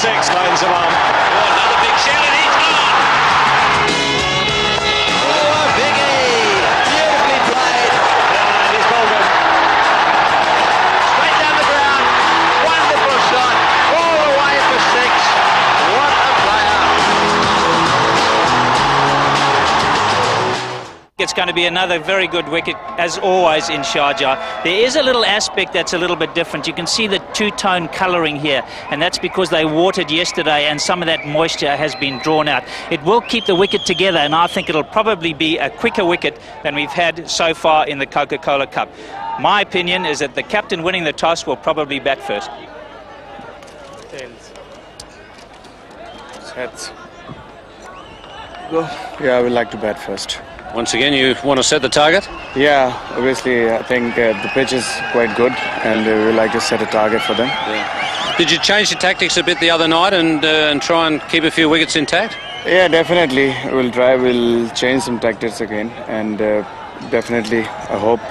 6, lines him on. Oh, another big shout and he's gone! Oh, a biggie! Beautifully played. And he's bowled him. Straight down the ground. Wonderful shot. All the way for 6. What a player. It's going to be another very good wicket, as always, in Sharjah. There is a little aspect that's a little bit different. You can see the two-tone colouring here, and that's because they watered yesterday and some of that moisture has been drawn out. It will keep the wicket together, and I think it'll probably be a quicker wicket than we've had so far in the Coca-Cola Cup. My opinion is that the captain winning the toss will probably bat first. Tails. Heads. Go. Yeah, I would like to bat first. Once again, you want to set the target? Yeah, obviously, I think the pitch is quite good, and we would like to set a target for them. Yeah. Did you change your tactics a bit the other night and try and keep a few wickets intact? Yeah, definitely. We'll change some tactics again, and definitely, I hope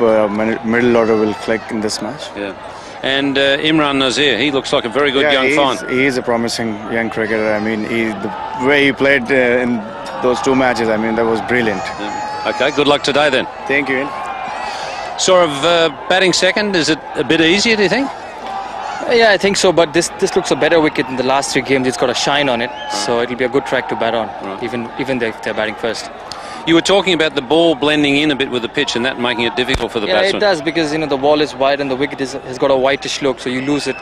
middle order will click in this match. Yeah. And Imran Nazir, he looks like a very good young find. He's a promising young cricketer. I mean, the way he played in those 2 matches, I mean, that was brilliant. Yeah. Okay, good luck today then. Thank you, Ian. Sort of batting second, is it a bit easier, do you think? Yeah, I think so, but this looks a better wicket in the last 3 games. It's got a shine on it, so it'll be a good track to bat on, even if they're batting first. You were talking about the ball blending in a bit with the pitch and that making it difficult for the batsman. Yeah, it does, because the ball is wide and the wicket has got a whitish look, so you lose it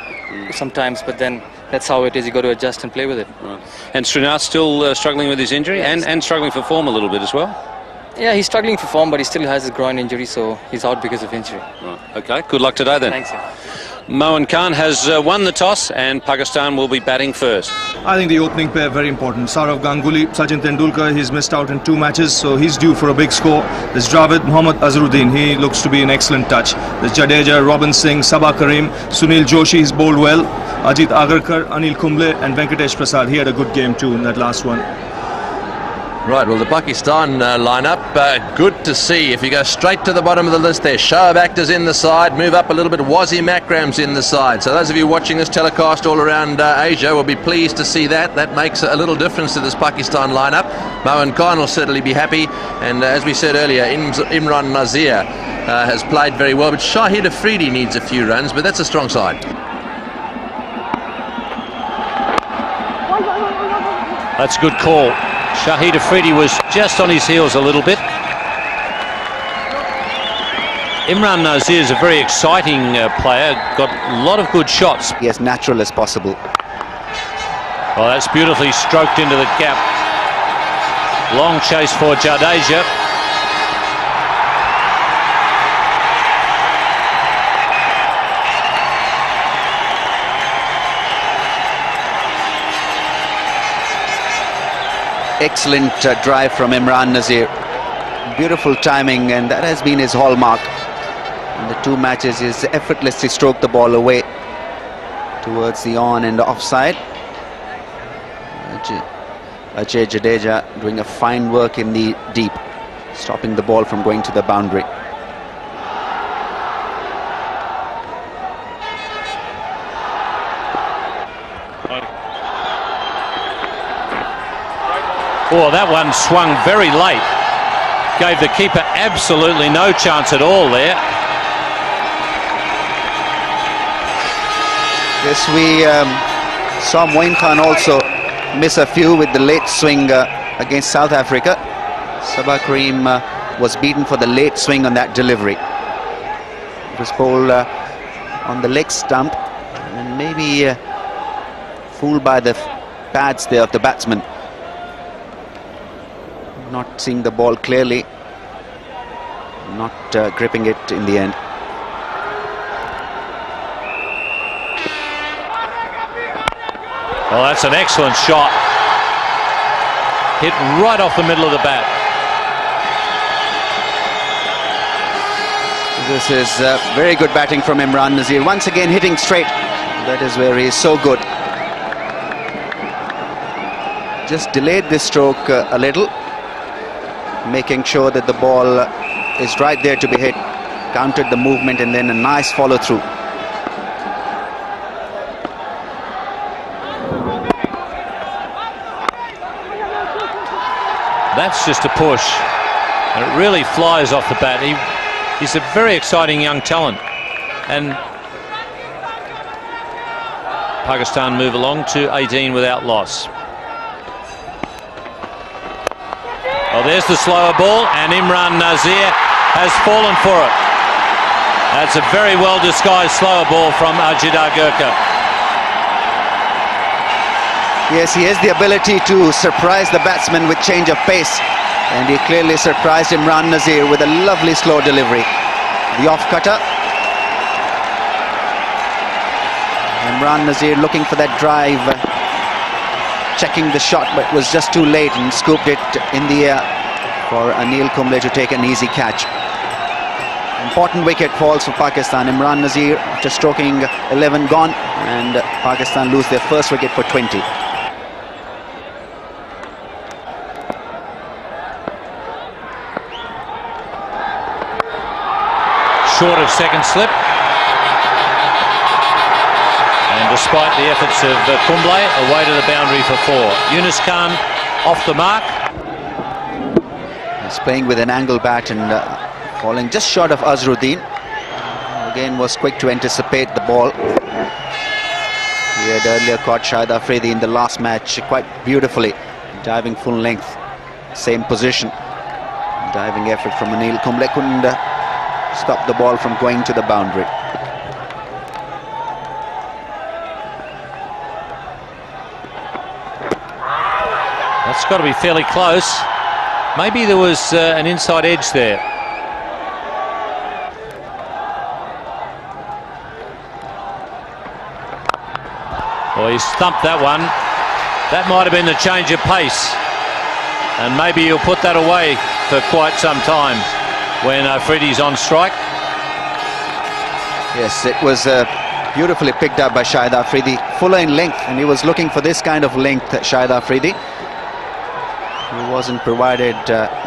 sometimes, but then that's how it is. You got to adjust and play with it. Right. And Srinath still struggling with his injury, and struggling for form a little bit as well? Yeah, he's struggling for form, but he still has a groin injury, so he's out because of injury. Right. Okay, good luck today then. Thanks. Yeah. Mohan Khan has won the toss and Pakistan will be batting first. I think the opening pair very important. Saurav Ganguly, Sachin Tendulkar, he's missed out in 2 matches, so he's due for a big score. There's Dravid, Mohammad Azharuddin, he looks to be an excellent touch. There's Jadeja, Robin Singh, Sabah Karim, Sunil Joshi, he's bowled well. Ajit Agarkar, Anil Kumble and Venkatesh Prasad, he had a good game too in that last one. Right, well, the Pakistan lineup, good to see. If you go straight to the bottom of the list there, Shoaib Akhtar's in the side, move up a little bit, Wasim Akram's in the side. So those of you watching this telecast all around Asia will be pleased to see that. That makes a little difference to this Pakistan lineup. Mohan Khan will certainly be happy. And as we said earlier, Imran Nazir has played very well. But Shahid Afridi needs a few runs, but that's a strong side. That's a good call. Shahid Afridi was just on his heels a little bit. Imran Nazir is a very exciting player, got a lot of good shots. Be as natural as possible. Well, that's beautifully stroked into the gap. Long chase for Jadeja. Excellent drive from Imran Nazir. Beautiful timing, and that has been his hallmark. In the 2 matches, he's effortlessly stroked the ball away towards the on and offside. Ajay Jadeja doing a fine work in the deep, stopping the ball from going to the boundary. Oh, that one swung very late. Gave the keeper absolutely no chance at all there. Yes, we saw Moin Khan also miss a few with the late swing against South Africa. Sabah Karim was beaten for the late swing on that delivery. It was bowled on the leg stump and maybe fooled by the pads there of the batsman. Not seeing the ball clearly, not gripping it in the end. Well, that's an excellent shot. Hit right off the middle of the bat. This is very good batting from Imran Nazir. Once again hitting straight. That is where he is so good. Just delayed this stroke a little, making sure that the ball is right there to be hit. Countered the movement and then a nice follow through. That's just a push. And it really flies off the bat. He's a very exciting young talent. And Pakistan move along to 18 without loss. Well, there's the slower ball, and Imran Nazir has fallen for it. That's a very well disguised slower ball from Ajidar Gurkha. Yes, he has the ability to surprise the batsman with change of pace, and he clearly surprised Imran Nazir with a lovely slow delivery. The off-cutter. Imran Nazir looking for that drive, checking the shot, but was just too late and scooped it in the air for Anil Kumble to take an easy catch. Important wicket falls for Pakistan. Imran Nazir, after stroking 11, gone, and Pakistan lose their first wicket for 20. Short of second slip. And despite the efforts of Kumble, away to the boundary for 4. Yunus Khan off the mark. He's playing with an angle bat and falling just short of Azharuddin. Again was quick to anticipate the ball. He had earlier caught Shahid Afridi in the last match quite beautifully, diving full length, same position. Diving effort from Anil Kumble couldn't stop the ball from going to the boundary. That's got to be fairly close. Maybe there was an inside edge there. Well, he stumped that one. That might have been the change of pace. And maybe he'll put that away for quite some time when Afridi's on strike. Yes, it was beautifully picked up by Shahid Afridi. Fuller in length, and he was looking for this kind of length, Shahid Afridi. He wasn't provided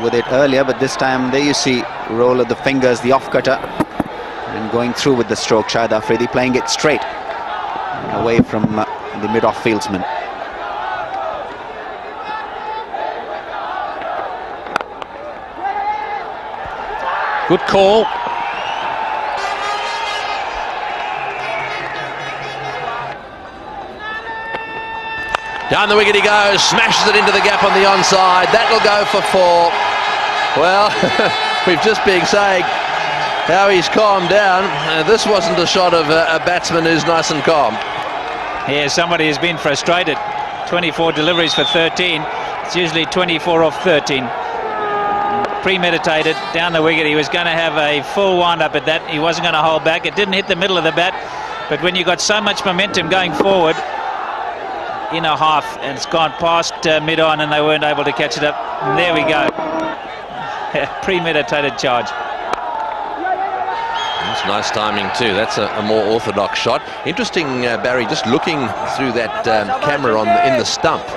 with it earlier, but this time there you see roll of the fingers, the off-cutter, and going through with the stroke. Shahid Afridi playing it straight away from the mid-off fieldsman. Good call. Down the wicket he goes, smashes it into the gap on the onside. That'll go for 4. Well, we've just been saying how he's calmed down. This wasn't a shot of a batsman who's nice and calm. Yeah, somebody has been frustrated. 24 deliveries for 13. It's usually 24 off 13. Premeditated, down the wicket. He was going to have a full wind-up at that. He wasn't going to hold back. It didn't hit the middle of the bat. But when you've got so much momentum going forward, in a half, and it's gone past mid-on, and they weren't able to catch it up. And there we go. Premeditated charge. That's nice timing too. That's a more orthodox shot. Interesting, Barry, just looking through that camera in the stump.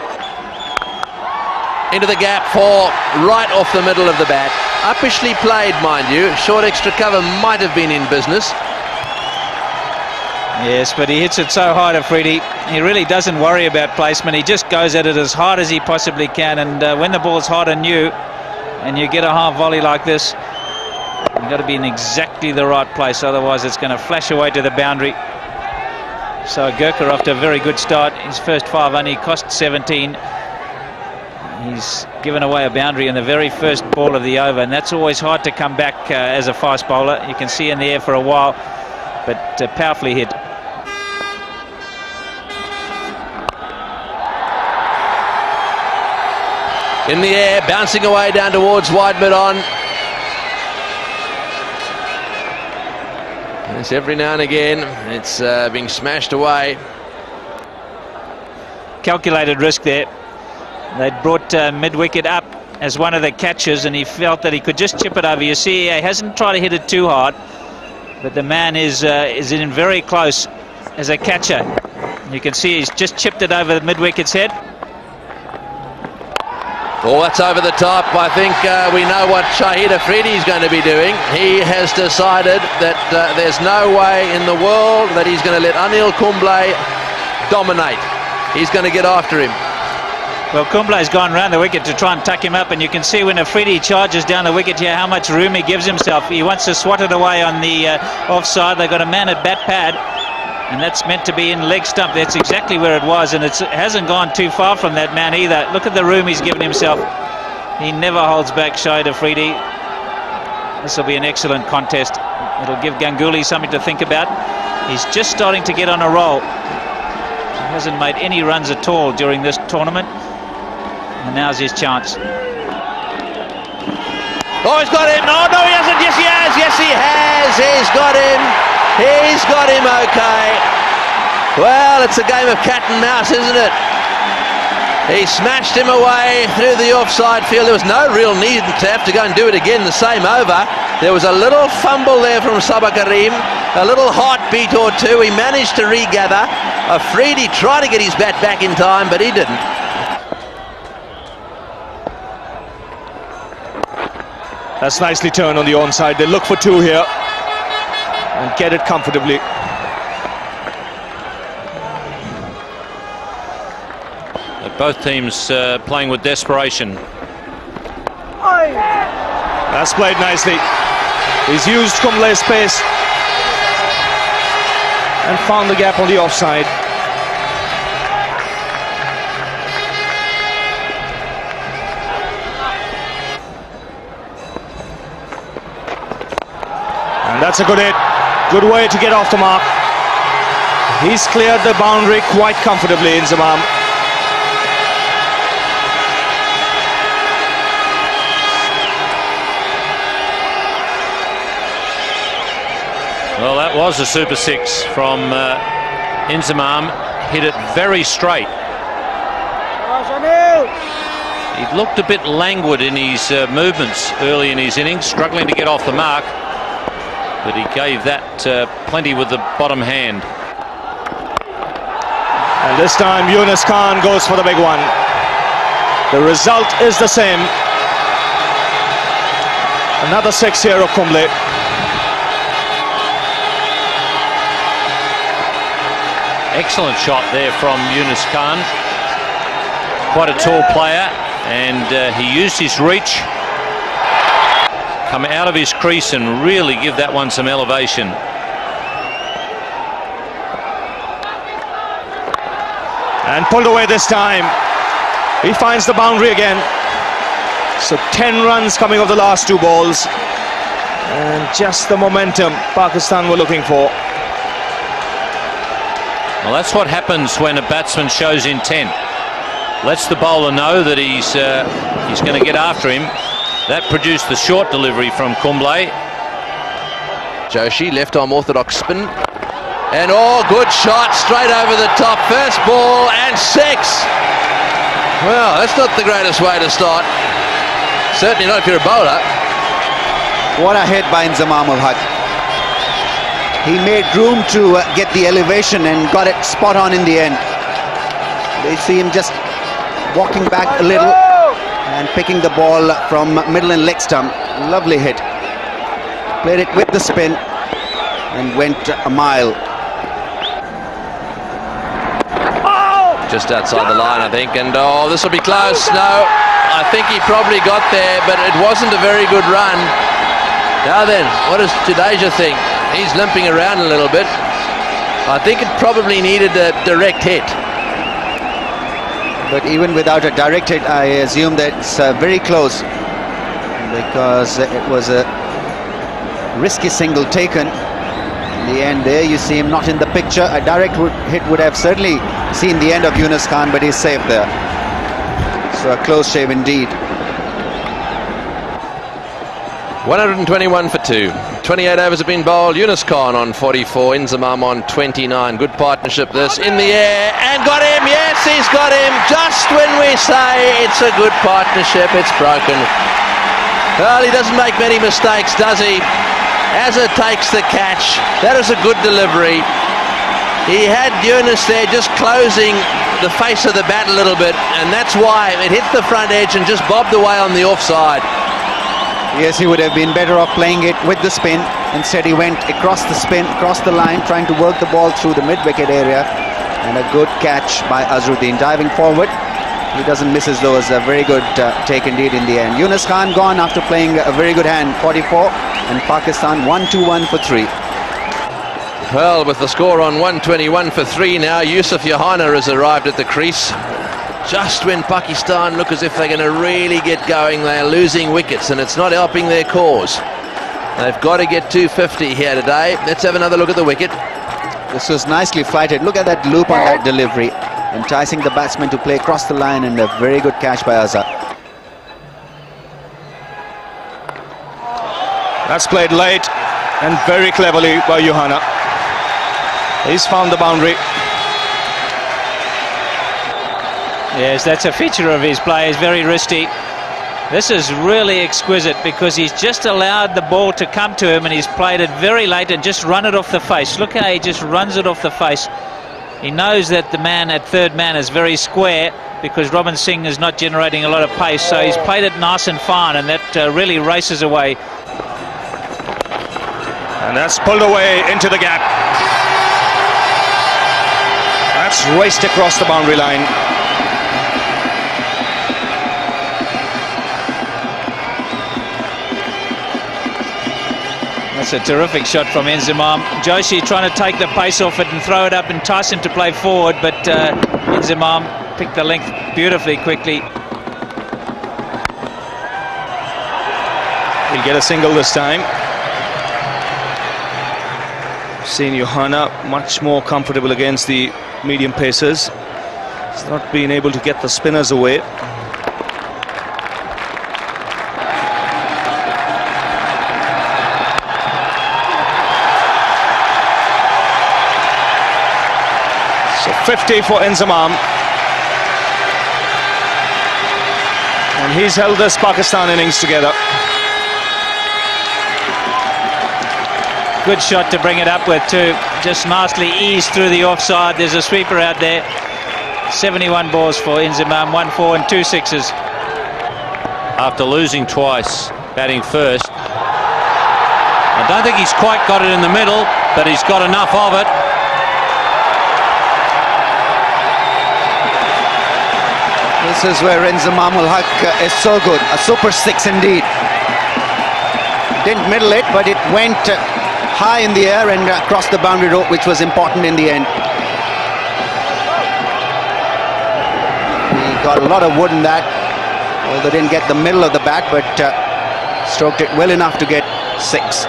Into the gap for right off the middle of the bat. Uppishly played, mind you. Short extra cover might have been in business. Yes, but he hits it so hard, Afridi. He really doesn't worry about placement. He just goes at it as hard as he possibly can. And when the ball's hot on you, and you get a half volley like this, you've got to be in exactly the right place. Otherwise, it's going to flash away to the boundary. So Gurkha off to a very good start. His first 5 only cost 17. He's given away a boundary in the very first ball of the over, and that's always hard to come back as a fast bowler. You can see in the air for a while, but powerfully hit. In the air, bouncing away down towards wide mid-on. Yes, every now and again, it's being smashed away. Calculated risk there. They'd brought mid-wicket up as one of the catches, and he felt that he could just chip it over. You see, he hasn't tried to hit it too hard, but the man is in very close as a catcher. You can see he's just chipped it over the mid-wicket's head. Oh, that's over the top. I think we know what Shahid Afridi is going to be doing. He has decided that there's no way in the world that he's going to let Anil Kumble dominate. He's going to get after him. Well, Kumble's gone round the wicket to try and tuck him up, and you can see when Afridi charges down the wicket here how much room he gives himself. He wants to swat it away on the offside. They've got a man at bat pad, and that's meant to be in leg stump. That's exactly where it was, and it hasn't gone too far from that man either. Look at the room he's given himself. He never holds back, Shahid Afridi. This will be an excellent contest. It'll give Ganguly something to think about. He's just starting to get on a roll. He hasn't made any runs at all during this tournament. And now's his chance. Oh, he's got him. Oh, no, he hasn't. Yes, he has. Yes, he has. He's got him. He's got him, okay. Well, it's a game of cat and mouse, isn't it? He smashed him away through the offside field. There was no real need to have to go and do it again the same over. There was a little fumble there from Sabah Karim, a little heartbeat or two. He managed to regather. Afridi tried to get his bat back in time, but he didn't. That's nicely turned on the onside. They look for two here and get it comfortably. Both teams playing with desperation. That's played nicely. He's used Kumble's space and found the gap on the offside. And that's a good hit. Good way to get off the mark. He's cleared the boundary quite comfortably, Inzamam. Well, that was a super six from Inzamam. Hit it very straight. He looked a bit languid in his movements early in his innings, struggling to get off the mark. But he gave that plenty with the bottom hand. And this time Yunus Khan goes for the big one. The result is the same. Another six here of Kumble. Excellent shot there from Yunus Khan. Quite a tall player, and he used his reach, come out of his crease and really give that one some elevation. And pulled away this time. He finds the boundary again. So 10 runs coming off the last two balls. And just the momentum Pakistan were looking for. Well, that's what happens when a batsman shows intent. Lets the bowler know that he's going to get after him. That produced the short delivery from Kumble. Joshi, left arm orthodox spin. And good shot straight over the top. First ball and six. Well, that's not the greatest way to start. Certainly not if you're a bowler. What a hit by Inzamam ul Haq. He made room to get the elevation and got it spot on in the end. They see him just walking back a little and picking the ball from middle and leg stump. Lovely hit. Played it with the spin and went a mile. Just outside the line, I think. And this will be close. No, I think he probably got there, but it wasn't a very good run. Now then, what does Jadeja think? He's limping around a little bit. I think it probably needed a direct hit. But even without a direct hit, I assume that it's very close, because it was a risky single taken. In the end there, you see him not in the picture. A direct hit would have certainly seen the end of Yunus Khan, but he's safe there. So a close shave indeed. 121 for 2. 28 overs have been bowled. Yunus Khan on 44, Inzamam on 29. Good partnership this, in the air, and got him. Yes, he's got him. Just when we say it's a good partnership, it's broken. Well, he doesn't make many mistakes, does he? Azza takes the catch. That is a good delivery. He had Yunus there just closing the face of the bat a little bit, and that's why it hit the front edge and just bobbed away on the offside. Yes, he would have been better off playing it with the spin. Instead, he went across the spin, across the line, trying to work the ball through the mid-wicket area. And a good catch by Azharuddin. Diving forward, He doesn't misses those. A very good take indeed in the end. Yunus Khan gone after playing a very good hand, 44, and Pakistan 1-2-1 for 3. Well, with the score on 121 for 3 now, Yusuf Yohana has arrived at the crease. Just when Pakistan look as if they're going to really get going, they're losing wickets, and it's not helping their cause. They've got to get 250 here today. Let's have another look at the wicket. This was nicely flighted. Look at that loop on that delivery, enticing the batsman to play across the line, and a very good catch by Azhar. That's played late and very cleverly by Yohana. He's found the boundary. Yes, that's a feature of his play. He's very wristy. This is really exquisite because he's just allowed the ball to come to him, and he's played it very late and just run it off the face. Look how he just runs it off the face. He knows that the man at third man is very square because Robin Singh is not generating a lot of pace, so he's played it nice and fine, and that really races away. And that's pulled away into the gap. That's raced across the boundary line. That's a terrific shot from Inzamam. Joshi trying to take the pace off it and throw it up and entice him to play forward, but Inzamam picked the length beautifully quickly. He'll get a single this time. Seen Yohana much more comfortable against the medium pacers. He's not been able to get the spinners away. So 50 for Inzamam. And he's held this Pakistan innings together. Good shot to bring it up with too. Just nicely eased through the offside. There's a sweeper out there. 71 balls for Inzamam, 1 4 and 2 6s. After losing twice, batting first. I don't think he's quite got it in the middle, but he's got enough of it. This is where Inzamam ul Haq is so good. A super 6 indeed. Didn't middle it, but it went high in the air and across the boundary rope, which was important in the end. He got a lot of wood in that, although didn't get the middle of the bat, but stroked it well enough to get 6.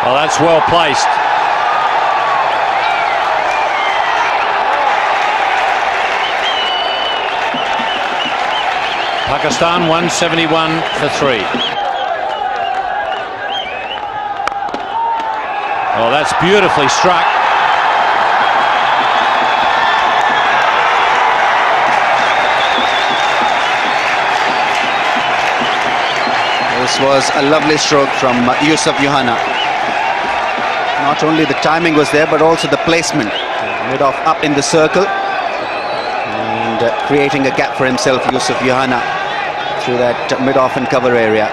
Well, that's well placed. Pakistan 171 for 3. Well, that's beautifully struck. This was a lovely stroke from Yusuf Yohana. Not only the timing was there, but also the placement. Mid-off up in the circle and creating a gap for himself, Yusuf Yohana, through that mid-off and cover area.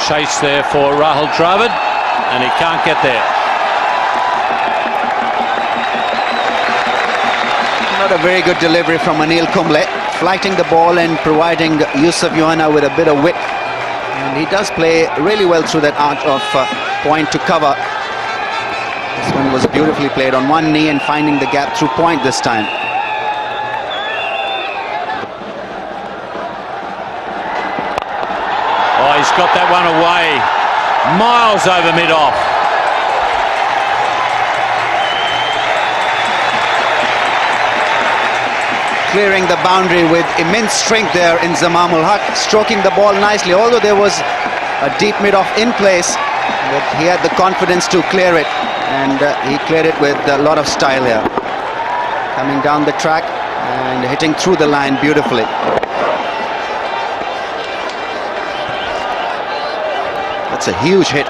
Chase there for Rahul Dravid, and he can't get there. Not a very good delivery from Anil Kumble, flighting the ball and providing Yusuf Yohana with a bit of width. And he does play really well through that arch of point to cover. This one was beautifully played on one knee and finding the gap through point this time. Oh, he's got that one away, miles over mid-off. Clearing the boundary with immense strength there in Inzamam ul Haq, stroking the ball nicely, although there was a deep mid-off in place, but he had the confidence to clear it, and he cleared it with a lot of style here. Coming down the track and hitting through the line beautifully. That's a huge hit.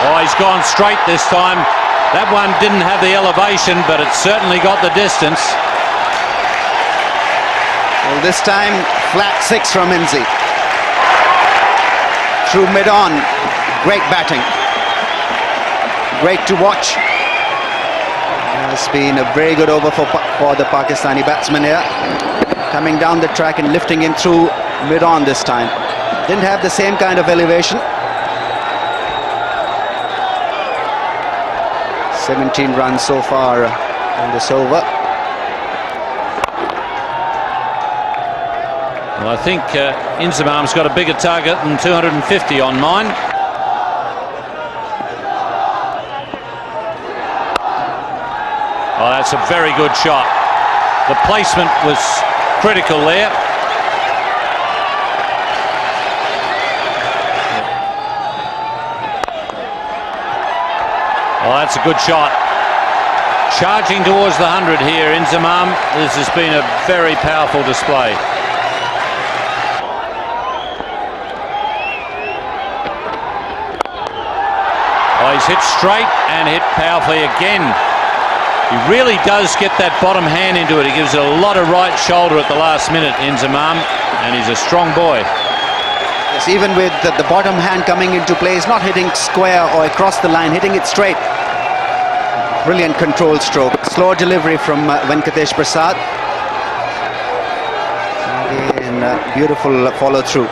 Oh, he's gone straight this time. That one didn't have the elevation, but it certainly got the distance. Well, this time, flat 6 from Inzi. Through mid-on, great batting. Great to watch. It's been a very good over for the Pakistani batsman here. Coming down the track and lifting him through mid-on this time. Didn't have the same kind of elevation. 17 runs so far in this over. Well, I think Inzamam's got a bigger target than 250 on mine. Oh, that's a very good shot. The placement was critical there. Oh, that's a good shot. Charging towards the 100 here, Inzamam. This has been a very powerful display. Oh, he's hit straight and hit powerfully again. He really does get that bottom hand into it. He gives it a lot of right shoulder at the last minute, Inzamam, and he's a strong boy. Yes, even with the bottom hand coming into play, he's not hitting square or across the line, hitting it straight. Brilliant control stroke. Slow delivery from Venkatesh Prasad. Again, beautiful follow through.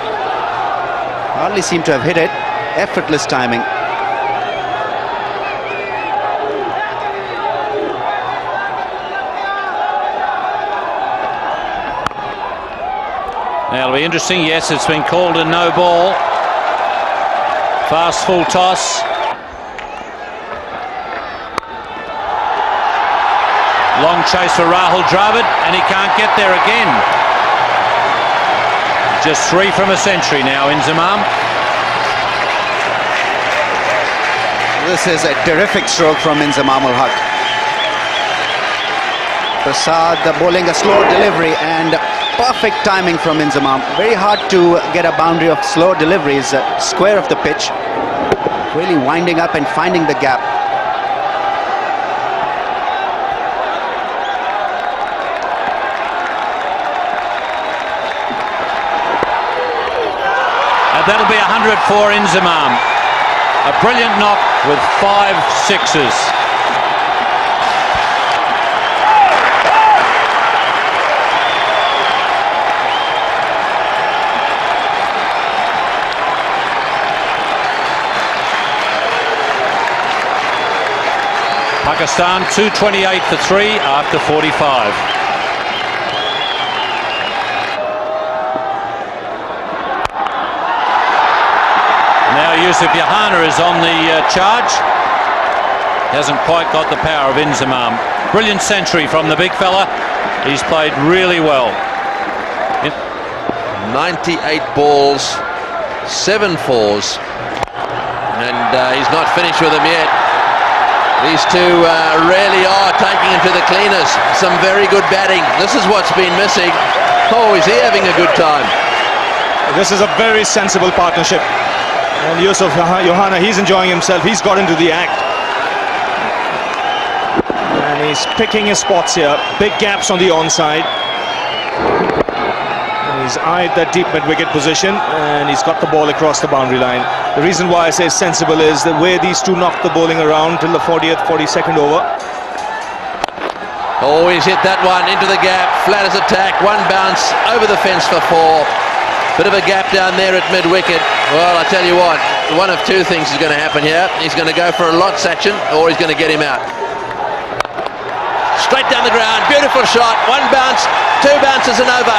Hardly seemed to have hit it. Effortless timing. Now it'll be interesting. Yes, it's been called a no ball. Fast full toss. Long chase for Rahul Dravid, and he can't get there again. Just 3 from a century now, Inzamam. This is a terrific stroke from Inzamam ul Haq. Prasad bowling a slow delivery and perfect timing from Inzamam. Very hard to get a boundary of slow deliveries, square of the pitch. Really winding up and finding the gap. And that'll be 100 for Inzamam. A brilliant knock with 5 sixes. Pakistan 228 for 3 after 45. Now Yusuf Yohana is on the charge. Hasn't quite got the power of Inzamam. Brilliant century from the big fella. He's played really well. 98 balls, 7 fours, and he's not finished with them yet. These two really are taking him to the cleaners. Some very good batting. This is what's been missing. Oh, is he having a good time? This is a very sensible partnership. And Yusuf Yohana, he's enjoying himself. He's got into the act. And he's picking his spots here. Big gaps on the onside. And he's eyed that deep mid-wicket position. And he's got the ball across the boundary line. The reason why I say sensible is the way these two knocked the bowling around till the 40th, 42nd over. Oh, he's hit that one into the gap. Flat as attack. One bounce over the fence for 4. Bit of a gap down there at mid-wicket. Well, I tell you what, one of 2 things is going to happen here. He's going to go for a lot, Sachin, or he's going to get him out. Straight down the ground. Beautiful shot. 1 bounce, 2 bounces and over.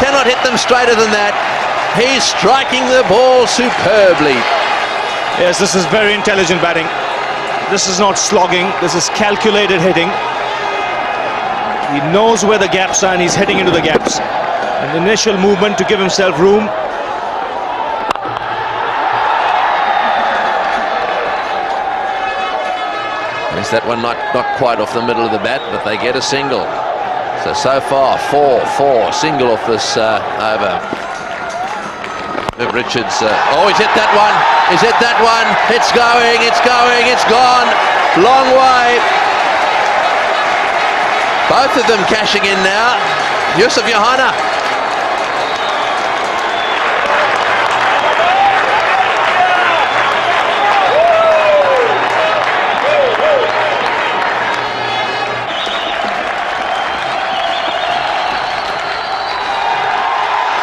Cannot hit them straighter than that. He's striking the ball superbly. Yes, this is very intelligent batting. This is not slogging. This is calculated hitting. He knows where the gaps are and he's heading into the gaps. An initial movement to give himself room. Is that one not quite off the middle of the bat, but they get a single. So far, 4-4, single off this over. Richards, oh, he's hit that one. He's hit that one. It's going, it's gone. Long way. Both of them cashing in now. Yusuf Johanna.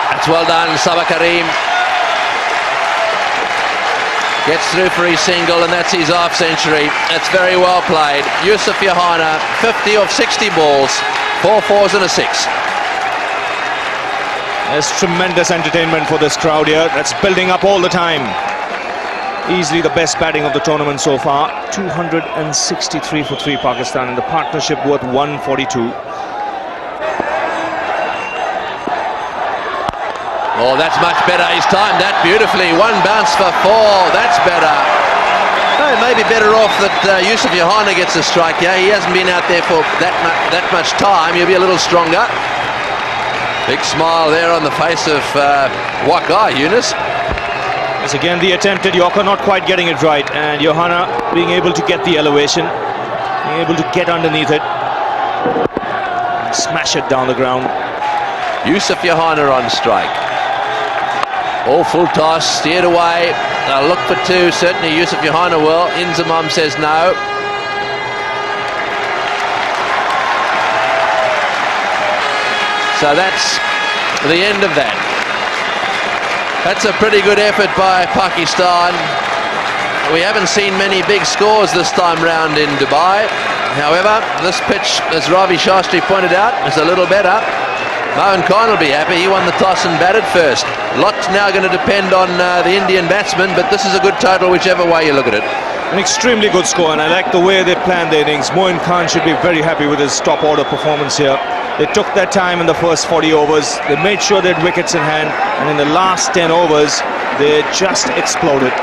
That's well done, Sabah Karim. Gets through for his single, and that's his half century. That's very well played. Yusuf Johanna, 50 of 60 balls, 4 fours and a 6. There's tremendous entertainment for this crowd here. That's building up all the time. Easily the best batting of the tournament so far. 263 for 3 Pakistan, and the partnership worth 142. Oh, that's much better. He's timed that beautifully. 1 bounce for 4. That's better. Oh, maybe better off that Yusuf Johanna gets a strike. Yeah, he hasn't been out there for that much time. He'll be a little stronger. Big smile there on the face of what guy, Yunus? It's again the attempted Yorker, not quite getting it right, and Johanna being able to get the elevation, being able to get underneath it, and smash it down the ground. Yusuf Johanna on strike. All full toss, steered away. They'll look for 2. Certainly Yusuf Johanna will. Inzamam says no. So that's the end of that. That's a pretty good effort by Pakistan. We haven't seen many big scores this time round in Dubai. However, this pitch, as Ravi Shastri pointed out, is a little better. Mohan Khan will be happy. He won the toss and batted first. Lots now going to depend on the Indian batsmen, but this is a good total whichever way you look at it. An extremely good score, and I like the way they planned the innings. Mohan Khan should be very happy with his top order performance here. They took their time in the first 40 overs. They made sure they had wickets in hand, and in the last 10 overs, they just exploded.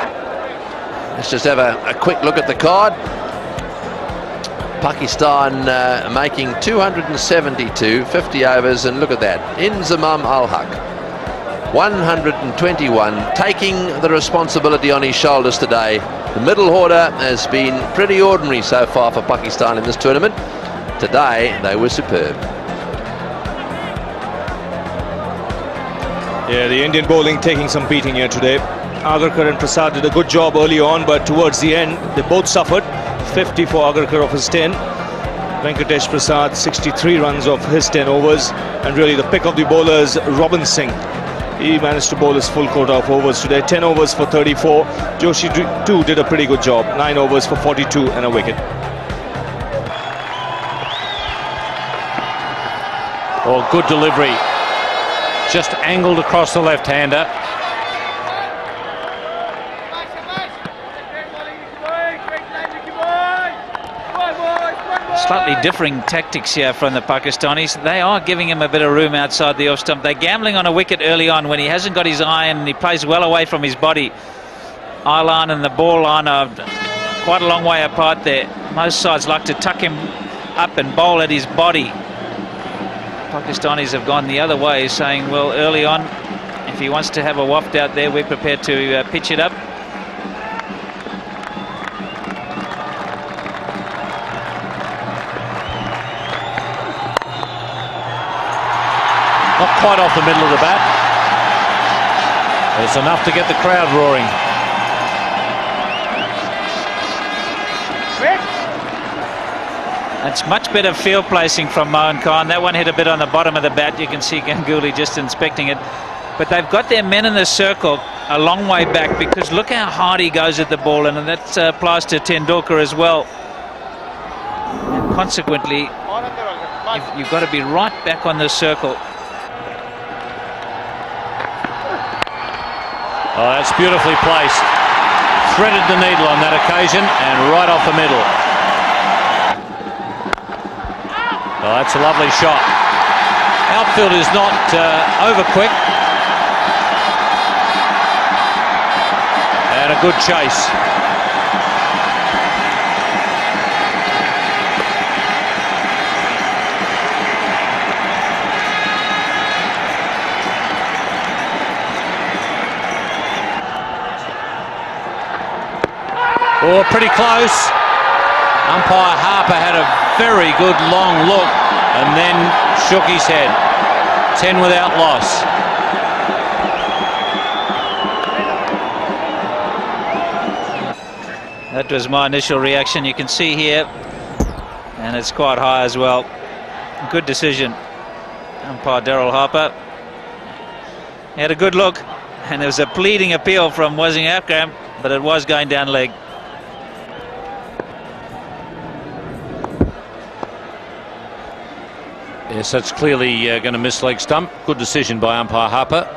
Let's just have a quick look at the card. Pakistan making 272, 50 overs, and look at that. Inzamam Al-Haq, 121, taking the responsibility on his shoulders today. The middle order has been pretty ordinary so far for Pakistan in this tournament. Today, they were superb. Yeah, the Indian bowling taking some beating here today. Agarkar and Prasad did a good job early on, but towards the end, they both suffered. 50 for Agarkar of his 10. Venkatesh Prasad, 63 runs of his 10 overs. And really the pick of the bowlers, Robin Singh. He managed to bowl his full quota of overs today. 10 overs for 34. Joshi too did a pretty good job. 9 overs for 42 and a wicket. Oh, good delivery. Just angled across the left-hander. Slightly differing tactics here from the Pakistanis. They are giving him a bit of room outside the off stump. They're gambling on a wicket early on when he hasn't got his iron and he plays well away from his body. Eye line and the ball line are quite a long way apart there. Most sides like to tuck him up and bowl at his body. Pakistanis have gone the other way, saying, well, early on, if he wants to have a waft out there, we're prepared to pitch it up. Not quite off the middle of the bat. It's enough to get the crowd roaring. That's much better field placing from Mohan Khan. That one hit a bit on the bottom of the bat. You can see Ganguly just inspecting it. But they've got their men in the circle a long way back, because look how hard he goes at the ball, and that applies to Tendulkar as well. And consequently, you've got to be right back on the circle. Oh, that's beautifully placed. Threaded the needle on that occasion and right off the middle. Oh, that's a lovely shot. Outfield is not over quick. And a good chase. Oh, pretty close. Umpire Harper had a very good long look and then shook his head. 10 without loss. That was my initial reaction. You can see here, and it's quite high as well. Good decision. Umpire Daryl Harper. He had a good look, and there was a pleading appeal from Wasim Akram, but it was going down leg. Yes, that's clearly going to miss leg stump. Good decision by umpire Harper.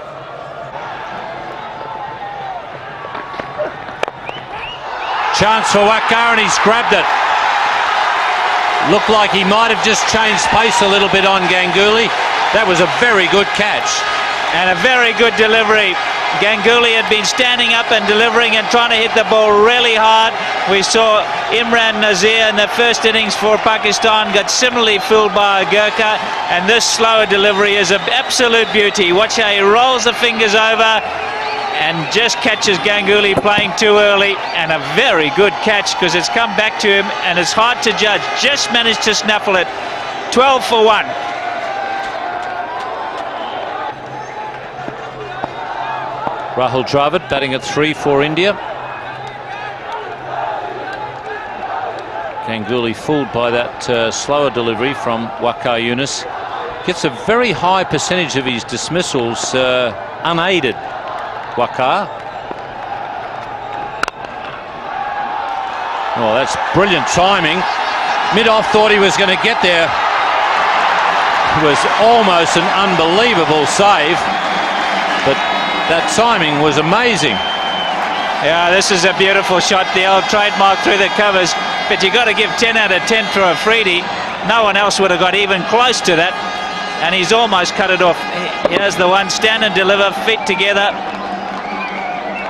Chance for Waqar, and he's grabbed it. Looked like he might have just changed pace a little bit on Ganguly. That was a very good catch. And a very good delivery. Ganguly had been standing up and delivering and trying to hit the ball really hard. We saw Imran Nazir in the first innings for Pakistan got similarly fooled by a Gurkha, and this slower delivery is an absolute beauty. Watch how he rolls the fingers over and just catches Ganguly playing too early, and a very good catch because it's come back to him and it's hard to judge. Just managed to snaffle it. 12 for 1. Rahul Dravid batting at 3 for India. Ganguly fooled by that slower delivery from Waqar Younis. Gets a very high percentage of his dismissals unaided. Waqar. Oh, that's brilliant timing. Mid-off thought he was going to get there. It was almost an unbelievable save, but that timing was amazing. Yeah, this is a beautiful shot, the old trademark through the covers, but you got to give 10 out of 10 for Afridi. No one else would have got even close to that, and he's almost cut it off. Here's the one, stand and deliver, feet together.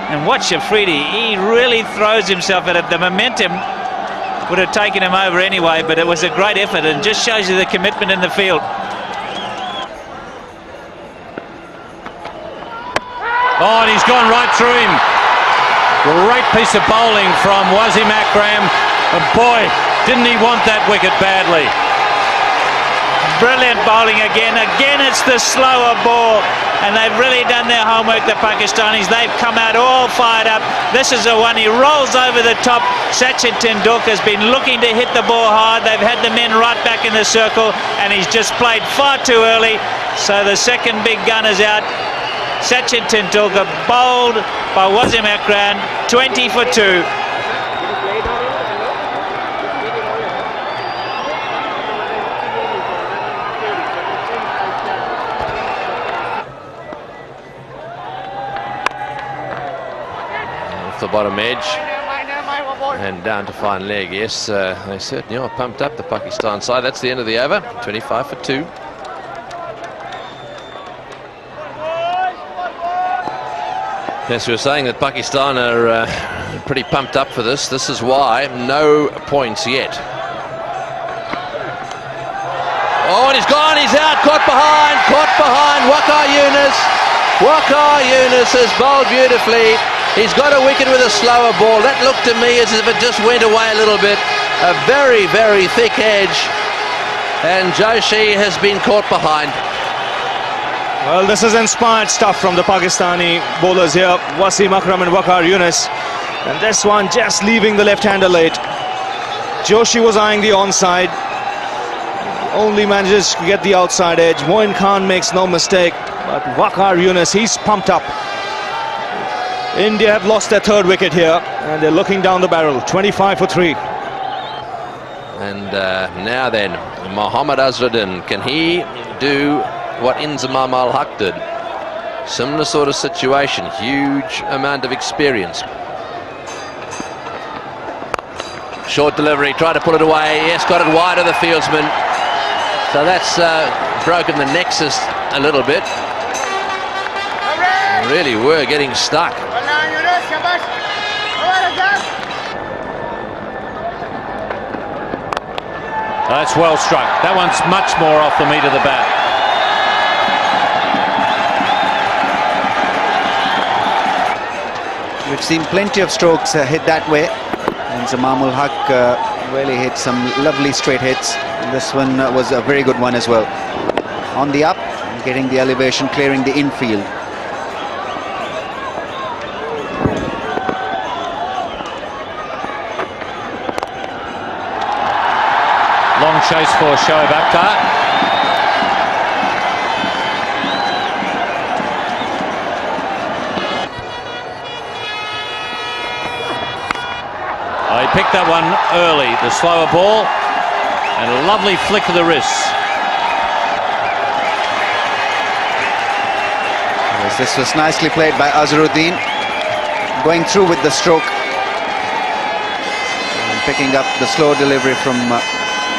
And watch Afridi, he really throws himself at it. The momentum would have taken him over anyway, but it was a great effort and just shows you the commitment in the field. Oh, and he's gone right through him. Great piece of bowling from Wasim Akram. And boy, didn't he want that wicket badly. Brilliant bowling again. Again, it's the slower ball. And they've really done their homework, the Pakistanis. They've come out all fired up. This is the one, he rolls over the top. Sachin Tendulkar's been looking to hit the ball hard. They've had the men right back in the circle, and he's just played far too early. So the second big gun is out. Sachin Tendulkar bowled by Wasim Akram, 20 for 2. Off the bottom edge and down to fine leg. Yes, they certainly are pumped up, the Pakistan side. That's the end of the over, 25 for 2. Yes, we were saying that Pakistan are pretty pumped up for this. This is why no points yet. Oh, and he's gone, he's out, caught behind. Waqar Younis. Waqar Younis has bowled beautifully. He's got a wicket with a slower ball. That looked to me as if it just went away a little bit. A very, very thick edge. And Joshi has been caught behind. Well, this is inspired stuff from the Pakistani bowlers here, Wasim Akram and Waqar Younis. And this one just leaving the left-hander late. Joshi was eyeing the onside. Only manages to get the outside edge. Moin Khan makes no mistake. But Waqar Younis, he's pumped up. India have lost their third wicket here, and they're looking down the barrel. 25 for 3. And now then, Mohammad Azharuddin, can he do what Inzamam al-Haq did? Similar sort of situation, huge amount of experience. Short delivery, try to pull it away. Yes, got it wide of the fieldsman. So that's broken the nexus a little bit. Really were getting stuck. That's well struck. That one's much more off the meat of the bat. We've seen plenty of strokes hit that way, and Inzamam al-Haq really hit some lovely straight hits. And this one was a very good one as well. On the up, getting the elevation, clearing the infield. Long chase for Shoaib Akhtar. He picked that one early, the slower ball, and a lovely flick of the wrists. Yes, this was nicely played by Azharuddin, going through with the stroke and picking up the slow delivery from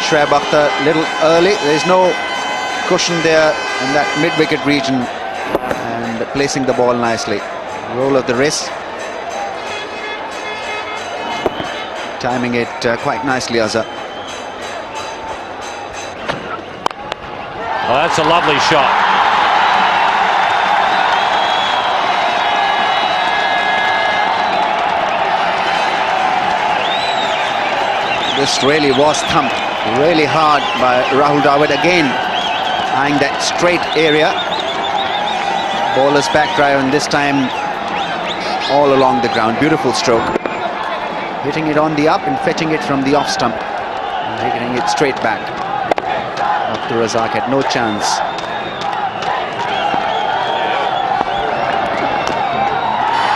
Shoaib Akhtar a little early. There's no cushion there in that mid-wicket region, and placing the ball nicely. Roll of the wrist. Timing it quite nicely, Azhar. Well, that's a lovely shot. This really was thumped really hard by Rahul Dravid again, eyeing that straight area. Bowler's back drive, and this time all along the ground. Beautiful stroke. Hitting it on the up and fetching it from the off stump and hitting it straight back. Abdur Razzaq had no chance.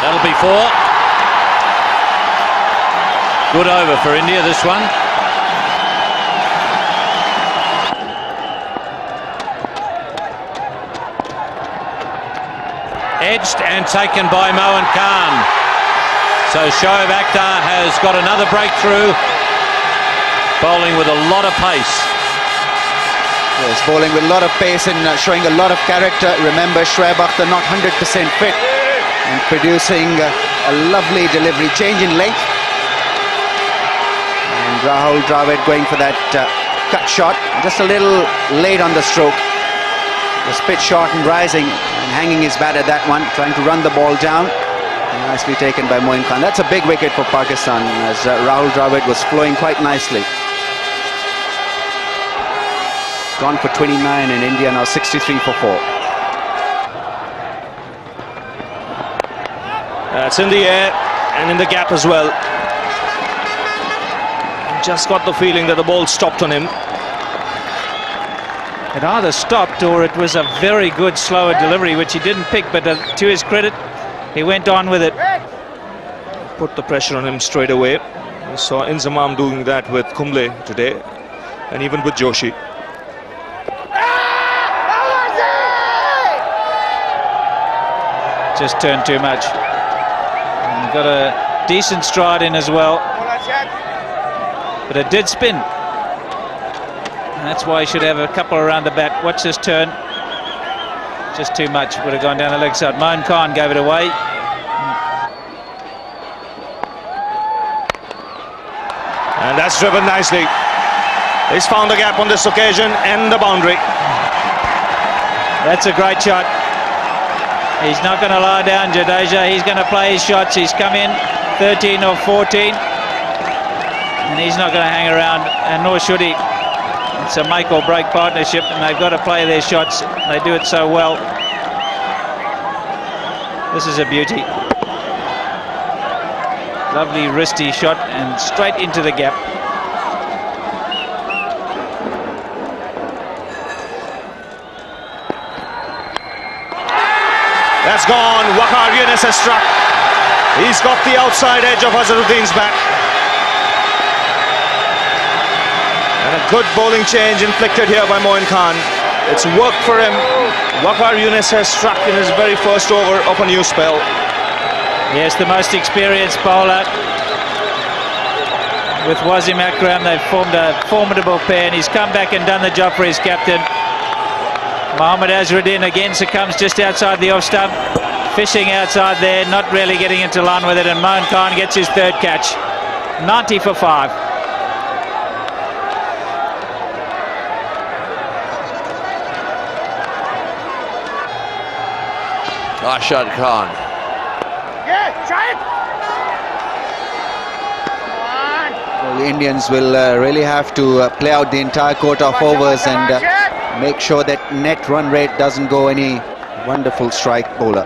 That'll be 4. Good over for India, this one. Edged and taken by Moin Khan. So Shoaib Akhtar has got another breakthrough, bowling with a lot of pace. Yes, bowling with a lot of pace and showing a lot of character. Remember, Shoaib Akhtar not 100% fit and producing a lovely delivery, change in length. And Rahul Dravid going for that cut shot, just a little late on the stroke. The spit short and rising and hanging his bat at that one, trying to run the ball down. Nicely taken by Moin Khan. That's a big wicket for Pakistan, as Rahul Dravid was flowing quite nicely. It's gone for 29 and India now 63 for 4. It's in the air and in the gap as well. Just got the feeling that the ball stopped on him. It either stopped or it was a very good slower delivery, which he didn't pick, but to his credit, he went on with it. Put the pressure on him straight away. We saw Inzamam doing that with Kumble today, and even with Joshi. Just turned too much. And got a decent stride in as well. But it did spin. And that's why he should have a couple around the bat. Watch this turn. Just too much. Would have gone down the leg side. Moin Khan gave it away. And that's driven nicely. He's found the gap on this occasion and the boundary. That's a great shot. He's not going to lie down, Jadeja. He's going to play his shots. He's come in 13 or 14. And he's not going to hang around, and nor should he. It's a make or break partnership, and they've got to play their shots. They do it so well. This is a beauty. Lovely wristy shot and straight into the gap. That's gone. Waqar Younis has struck. He's got the outside edge of Azharuddin's bat. And a good bowling change inflicted here by Moin Khan. It's worked for him. Waqar Younis has struck in his very first over of a new spell. Yes, the most experienced bowler. With Wasim Akram, they've formed a formidable pair, and he's come back and done the job for his captain. Mohammad Azharuddin again succumbs just outside the off stump. Fishing outside there, not really getting into line with it, and Moin Khan gets his third catch. 90 for 5. Rashad Khan. Well, the Indians will really have to play out the entire quota of overs and make sure that net run rate doesn't go any. Wonderful strike bowler.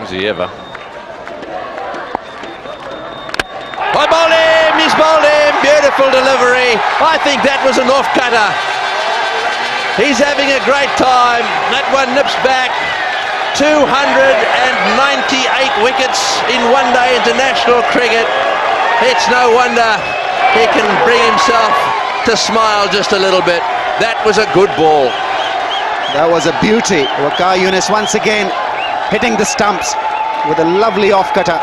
Was he ever? I bowled him, he's bowled him, beautiful delivery. I think that was an off-cutter. He's having a great time. That one nips back. 298 wickets in one-day international cricket. It's no wonder he can bring himself to smile just a little bit. That was a good ball. That was a beauty. Waqar Younis once again hitting the stumps with a lovely off-cutter.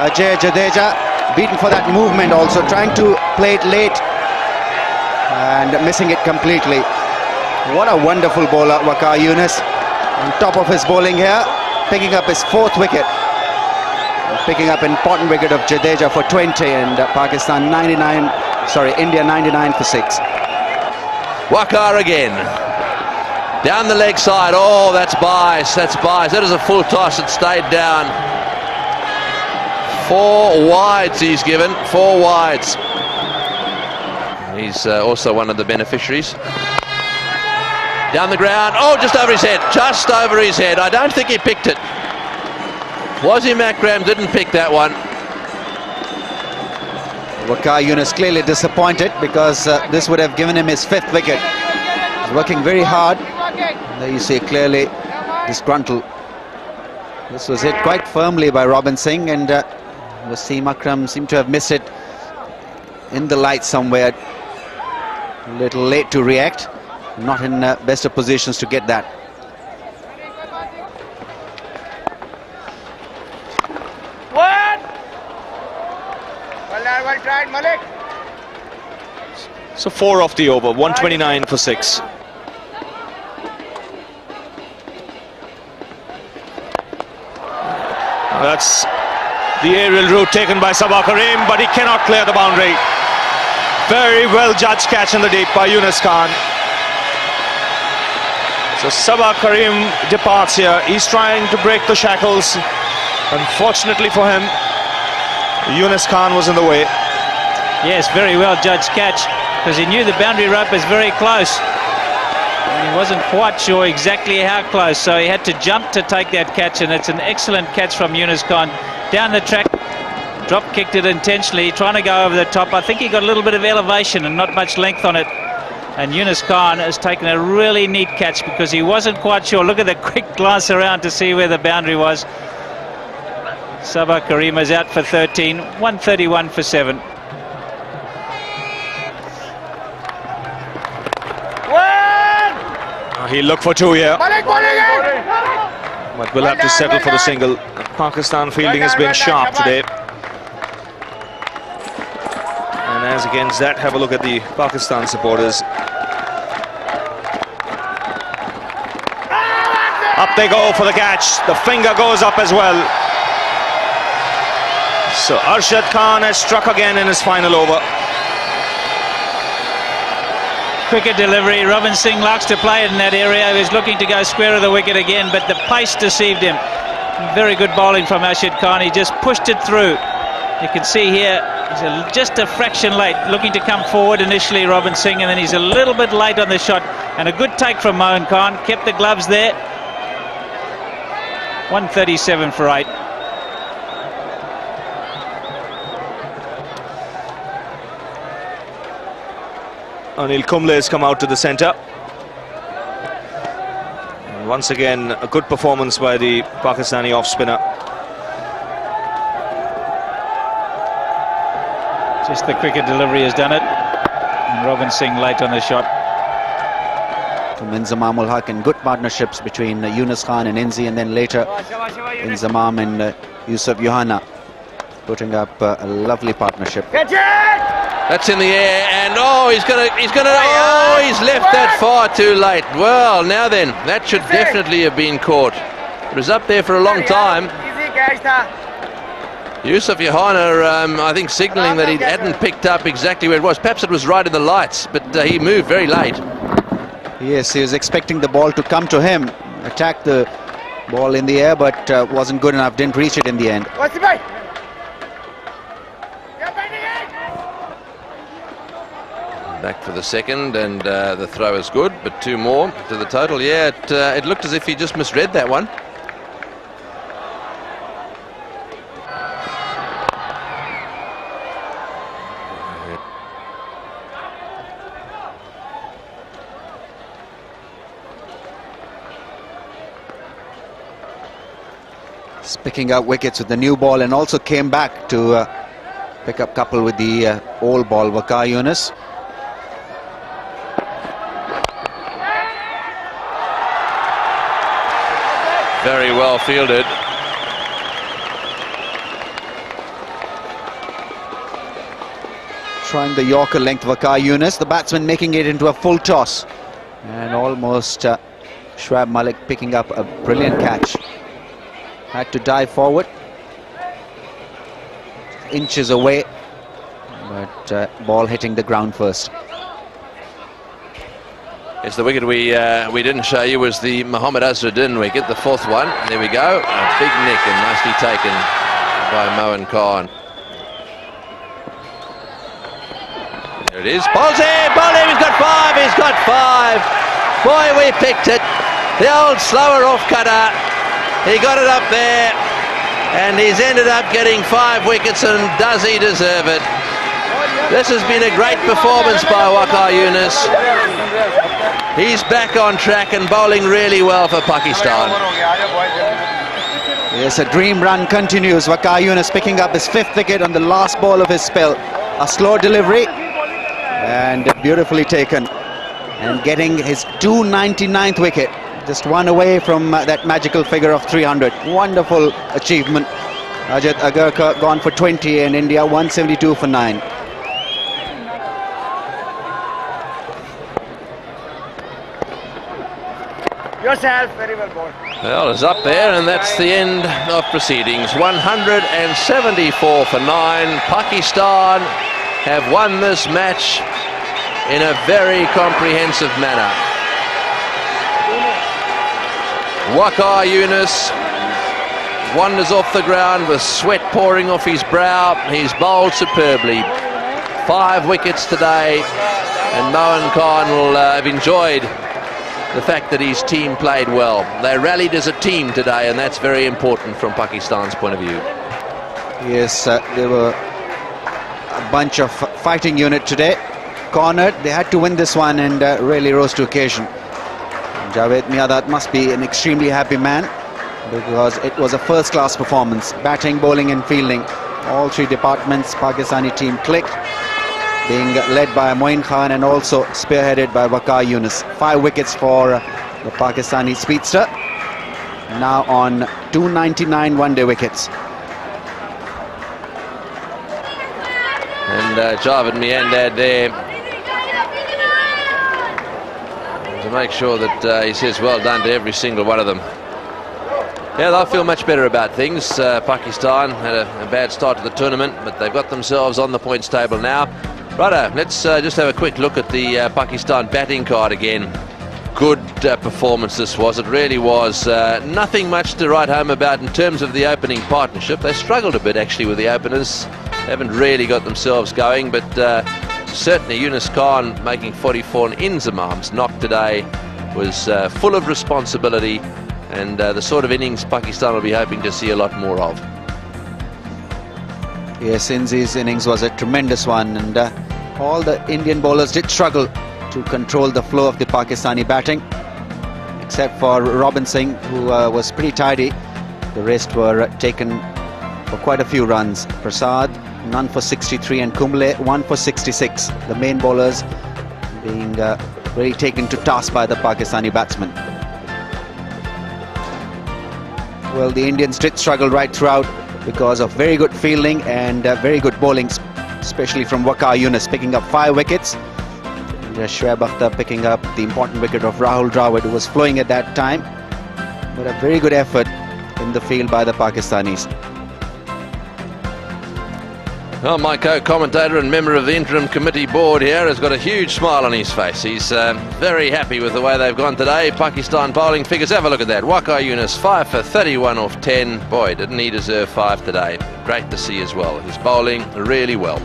Ajay Jadeja beaten for that movement also, trying to play it late and missing it completely. What a wonderful bowler, Waqar Younis. On top of his bowling here, picking up his 4th wicket. Picking up an important wicket of Jadeja for 20, and India 99 for 6. Waqar again. Down the leg side. Oh, that's bias. That's bias. That is a full toss. It stayed down. 4 wides he's given. 4 wides. He's also one of the beneficiaries. Down the ground. Oh, just over his head. Just over his head. I don't think he picked it. Wasim Akram didn't pick that one. Waqar Younis clearly disappointed, because this would have given him his 5th wicket. He's working very hard. There you see clearly disgruntled. This was hit quite firmly by Robin Singh, and Wasim Akram seemed to have missed it in the light somewhere. A little late to react. Not in best of positions to get that. Well tried, Malik. So 4 off the over, 129 for 6. That's the aerial route taken by Sabah Karim, but he cannot clear the boundary. Very well judged catch in the deep by Younis Khan. So Sabah Karim departs here. He's trying to break the shackles. Unfortunately for him, Younis Khan was in the way. Yes, very well judged catch, because he knew the boundary rope was very close. And he wasn't quite sure exactly how close, so he had to jump to take that catch, and it's an excellent catch from Younis Khan. Down the track, drop kicked it intentionally, trying to go over the top. I think he got a little bit of elevation and not much length on it. And Younis Khan has taken a really neat catch, because he wasn't quite sure. Look at the quick glance around to see where the boundary was. Sabah Karim is out for 13, 131 for 7. He'll look for 2 here, but we'll have to settle for the single. Pakistan fielding has been sharp today. And as against that, have a look at the Pakistan supporters. Up they go for the catch. The finger goes up as well. So Arshad Khan has struck again in his final over. Cricket delivery. Robin Singh likes to play it in that area. He was looking to go square of the wicket again, but the pace deceived him. Very good bowling from Arshad Khan. He just pushed it through. You can see here, he's just a fraction late, looking to come forward initially, Robin Singh, and then he's a little bit late on the shot. And a good take from Mohan Khan. Kept the gloves there. 137 for 8. Anil Kumble has come out to the centre. And once again, a good performance by the Pakistani off-spinner. Just the cricket delivery has done it. And Robin Singh late on the shot. From Inzamam ul Haq, and good partnerships between Younis Khan and Inzi, and then later Inzamam and Yusuf Yohana putting up a lovely partnership. That's in the air, and he's left that far too late. Well, now then, that should definitely have been caught. It was up there for a long time. Yusuf Yohana, I think, signalling that he hadn't picked up exactly where it was. Perhaps it was right in the lights, but he moved very late. Yes, he was expecting the ball to come to him, attack the ball in the air, but wasn't good enough, didn't reach it in the end. Back for the second, and the throw is good, but 2 more to the total. Yeah, it looked as if he just misread that one. He's picking up wickets with the new ball and also came back to pick up couple with the old ball, Waqar Younis. Very well fielded. Trying the Yorker length, Waqar Younis, the batsman making it into a full toss. And almost Shoaib Malik picking up a brilliant catch. Had to dive forward. Inches away, but ball hitting the ground first. It's the wicket we didn't show you was the Mohammad Azharuddin wicket, the 4th one. There we go, a big nick and nicely taken by Moeen Khan. There it is. Ball's here, he's got 5, he's got 5. Boy, we picked it. The old slower off cutter. He got it up there, and he's ended up getting 5 wickets, and does he deserve it? This has been a great performance by Waqar Younis. He's back on track and bowling really well for Pakistan. Yes, a dream run continues. Waqar Younis picking up his 5th wicket on the last ball of his spell. A slow delivery and beautifully taken, and getting his 299th wicket. Just 1 away from that magical figure of 300. Wonderful achievement. Ajit Agarkar gone for 20 and India 172 for 9. Yourself, very well bowled. Well, it's up there, and that's the end of proceedings. 174 for 9. Pakistan have won this match in a very comprehensive manner. Waqar Younis wanders off the ground with sweat pouring off his brow. He's bowled superbly. 5 wickets today, and Moeen Khan will have enjoyed the fact that his team played well. They rallied as a team today, and that's very important from Pakistan's point of view. Yes, they were a bunch of fighting unit today. Cornered, they had to win this one and really rose to occasion. Javed Miadat must be an extremely happy man, because it was a first-class performance. Batting, bowling and fielding, all 3 departments, Pakistani team clicked, being led by Moeen Khan and also spearheaded by Waqar Younis. 5 wickets for the Pakistani speedster, now on 299 one-day wickets. And Javed Miandad there to make sure that he says well done to every single one of them. Yeah, they'll feel much better about things. Pakistan had a bad start to the tournament, but they've got themselves on the points table now. Righto, let's just have a quick look at the Pakistan batting card again. Good performance this was. It really was. Nothing much to write home about in terms of the opening partnership. They struggled a bit actually with the openers. Haven't really got themselves going, but certainly Younis Khan making 44 and Inzamam's knock today was full of responsibility, and the sort of innings Pakistan will be hoping to see a lot more of. Yes, Inzi's innings was a tremendous one, and all the Indian bowlers did struggle to control the flow of the Pakistani batting, except for Robin Singh, who was pretty tidy. The rest were taken for quite a few runs. Prasad, none for 63, and Kumble, 1 for 66. The main bowlers being really taken to task by the Pakistani batsmen. Well, the Indians did struggle right throughout because of very good fielding and very good bowling, especially from Waqar Younis, picking up 5 wickets. And Shoaib Akhtar picking up the important wicket of Rahul Dravid, who was flowing at that time. But a very good effort in the field by the Pakistanis. Well, my co-commentator and member of the interim committee board here has got a huge smile on his face. He's very happy with the way they've gone today. Pakistan bowling figures, have a look at that. Waqar Younis 5 for 31 off 10. Boy, didn't he deserve 5 today. Great to see as well. He's bowling really well.